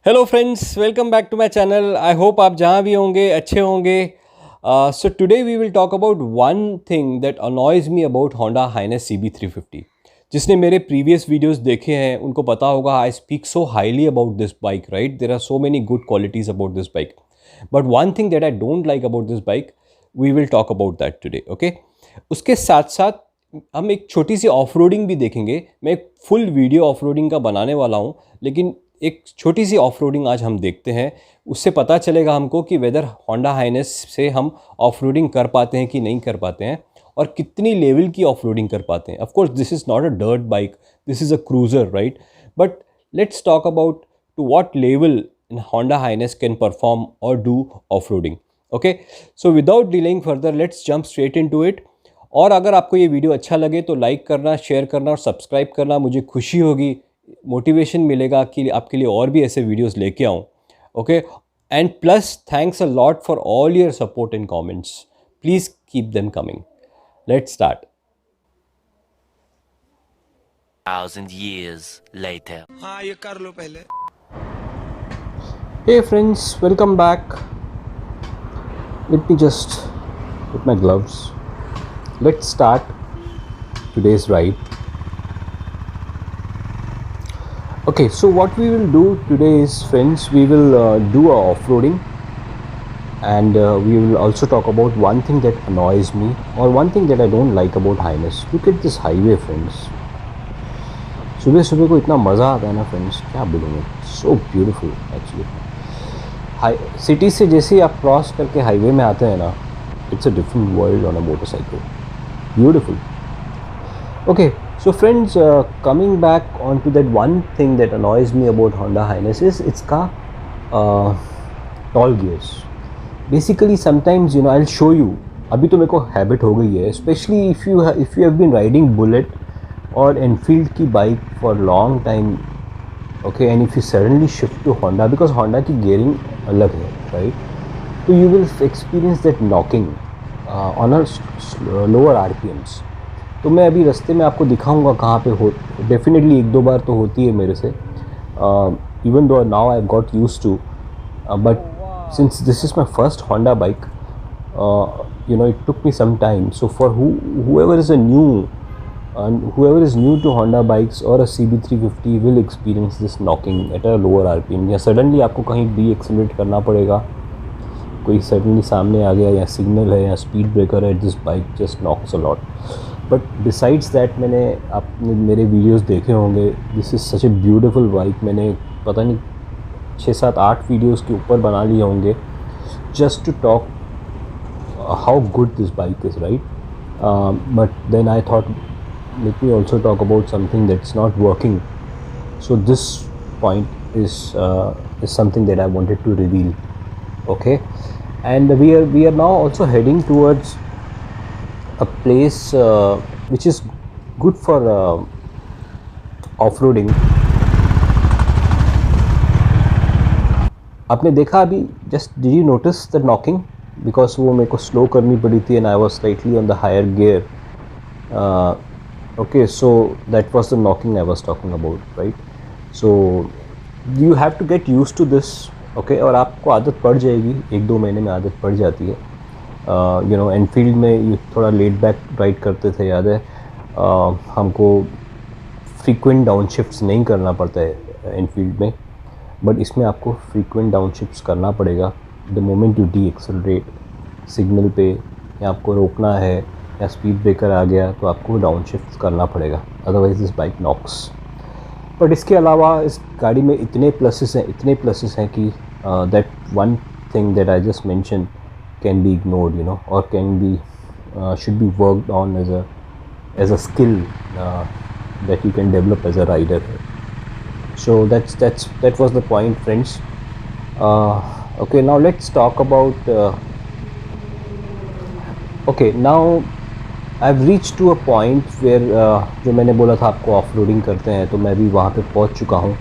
Hello friends, welcome back to my channel. I hope आप जहाँ भी होंगे अच्छे होंगे। So today we will talk about one thing that annoys me about Honda Highness CB350। जिसने मेरे प्रीवियस वीडियोस देखे हैं उनको पता होगा I speak so highly about this bike, right? There are so many good qualities about this bike, but one thing that I don't like about this bike, we will talk about that today, okay? उसके साथ साथ हम एक छोटी सी off roading भी देखेंगे। मैं एक फुल वीडियो ऑफ रोडिंग का बनाने वाला हूँ, लेकिन एक छोटी सी ऑफ रोडिंग आज हम देखते हैं। उससे पता चलेगा हमको कि वेदर होंडा हाइनेस से हम ऑफ रोडिंग कर पाते हैं कि नहीं कर पाते हैं, और कितनी लेवल की ऑफ रोडिंग कर पाते हैं। Of course this is not a dirt bike, this is a cruiser, right? But let's talk about to what level Honda Highness can perform or do off-roading. Okay, so without delaying further, let's jump straight into it. और अगर आपको ये video अच्छा लगे तो like करना, share करना और सब्सक्राइब करना, मुझे खुशी होगी, मोटिवेशन मिलेगा कि आपके लिए और भी ऐसे वीडियोस लेके आऊँ। Okay, and plus thanks a lot for all your support and comments. Please keep them coming. Let's start. 1,000 years later. हाँ ये कर लो पहले। Hey friends, welcome back. Let me just put my gloves. Let's start today's ride. Okay, so what we will do today is, friends, we will do a off-roading, and we will also talk about one thing that annoys me, or one thing that I don't like about Highness. Look at this highway, friends. सुबह सुबह को इतना मज़ा आता है ना friends, क्या बोलूँगा। So beautiful actually. सिटी से जैसे ही आप क्रॉस करके हाईवे में आते हैं ना, it's a different world on a motorcycle. Beautiful. Okay, so friends, coming back on to that one thing that annoys me about Honda Highness is its tall gears. Basically sometimes, you know, I'll show you. अभी तो मेरे को habit हो गई है, especially if you have been riding Bullet और Enfield की bike for long time. Okay, and if you suddenly shift to Honda, because Honda की gearing अलग है, right? So you will experience that knocking on a lower RPMs. तो मैं अभी रास्ते में आपको दिखाऊंगा कहाँ पे हो। डेफिनेटली एक दो बार तो होती है मेरे से, even though now I got use to, but since this is my first Honda bike, you know, it took me some time. So for whoever is new to Honda bikes or a CB350 will experience this knocking at a lower RPM, या suddenly आपको कहीं accelerate करना पड़ेगा, कोई suddenly सामने आ गया, या signal है या स्पीड ब्रेकर है, this bike just knocks a lot. But besides that, मैंने आपने मेरे वीडियोस देखे होंगे, this is such a beautiful bike. मैंने पता नहीं 6-7-8 वीडियोस के ऊपर बना लिए होंगे just to talk how good this bike is, right? But then I thought, let me also talk about something that's not working. So this point is something that I wanted to reveal. Okay, and we are now also heading towards a place which is good for off-roading. आपने देखा अभी, just did you notice the knocking? Because वो मेरे को slow करनी पड़ी थी, and I was slightly on the higher gear. Okay, so that was the knocking I was talking about, right? So you have to get used to this, okay? और आपको आदत पड़ जाएगी, 1-2 महीने में आदत पड़ जाती है। यू नो, एनफील्ड में ये थोड़ा लेट बैक राइड करते थे, याद है? हमको फ्रीक्वेंट डाउन शिफ्ट्स नहीं करना पड़ता है एनफील्ड में, बट इसमें आपको फ्रीक्वेंट डाउन शिफ्ट्स करना पड़ेगा। The moment U D accelerate signal पे, या आपको रोकना है या स्पीड ब्रेकर आ गया तो आपको डाउन शिफ्ट करना पड़ेगा, otherwise this bike knocks. But इसके अलावा इस गाड़ी में इतने प्लसेस हैं कि that one thing that I just mention can be ignored, you know, और can be should be worked on as a skill that you can develop as a rider. So that was the point, friends. Okay, now let's talk about okay, now I've reached to a point where जो मैंने बोला था आपको off roading करते हैं, तो मैं भी वहाँ पे पहुँच चुका हूँ.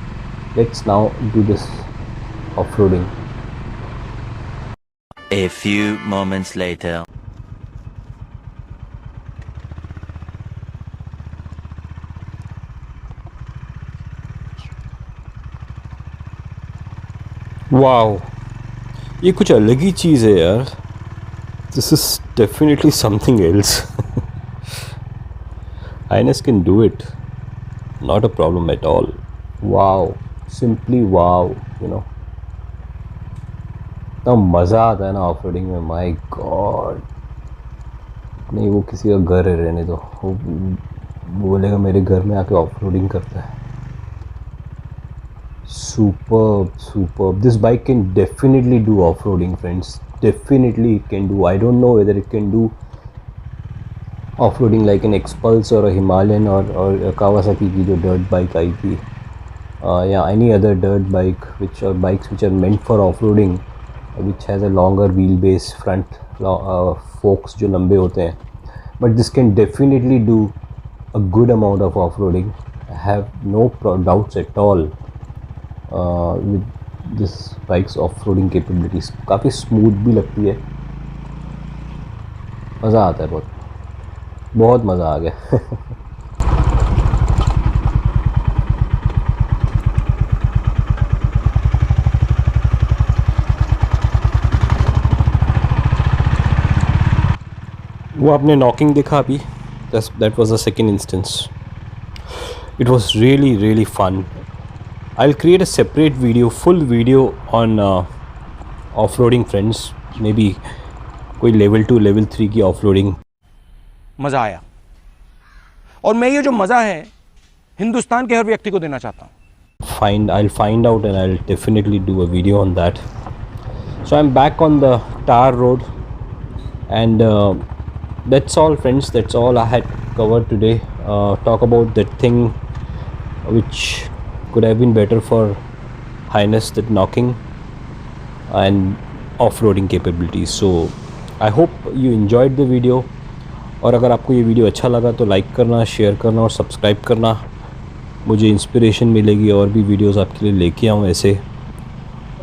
Let's now do this off roading. A few moments later. Wow, ये कुछ अलग ही चीज़ है यार. This is definitely something else. Highness can do it. Not a problem at all. Wow, simply wow, you know. इतना मज़ा आता है ना ऑफ रोडिंग में, माय गॉड. नहीं, वो किसी का घर है, रहने दो. वो बोलेगा मेरे घर में आके ऑफ रोडिंग करता है. Superb, superb. This bike can definitely do off-roading, friends. Definitely it can do. I don't know whether it can do off-roading like an Xpulse or a Himalayan or a Kawasaki की जो dirt bike आई थी, या any other dirt bike which are bikes which are meant for off-roading, which has a longer wheelbase, front forks जो लंबे होते हैं. But this can definitely do a good amount of off-roading. I have no doubts at all with this bike's off-roading capabilities. काफ़ी smooth भी लगती है. मज़ा आता है, बहुत मज़ा आ गया. वो आपने नॉकिंग देखा अभी, that was the second instance. It was really really fun. I'll create a separate video, full video on off-roading, friends. Maybe कोई level 2 level 3 की off-roading. मज़ा आया, और मैं ये जो मज़ा है हिंदुस्तान के हर व्यक्ति को देना चाहता हूँ. I'll find out and I'll definitely do a video on that. So I'm back on the tar road, and that's all, friends. That's all I had covered today. Talk about that thing which could have been better for Highness, that knocking and off-roading capabilities. So I hope you enjoyed the video. और अगर आपको ये video अच्छा लगा तो like करना, share करना और सब्सक्राइब करना. मुझे इंस्पिरेशन मिलेगी और भी वीडियोस आपके लिए लेके आऊँ ऐसे.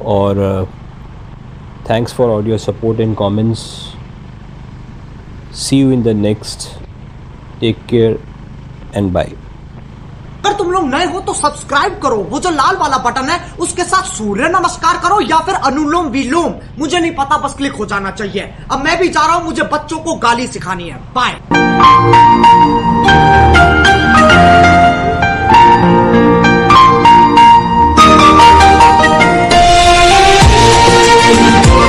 और thanks for all your support and comments. See you in the next. Take care and bye. अगर तुम लोग नए हो तो सब्सक्राइब करो, वो जो लाल वाला बटन है उसके साथ सूर्य नमस्कार करो या फिर अनुलोम विलोम, मुझे नहीं पता, बस क्लिक हो जाना चाहिए. अब मैं भी जा रहा हूं, मुझे बच्चों को गाली सिखानी है. बाय.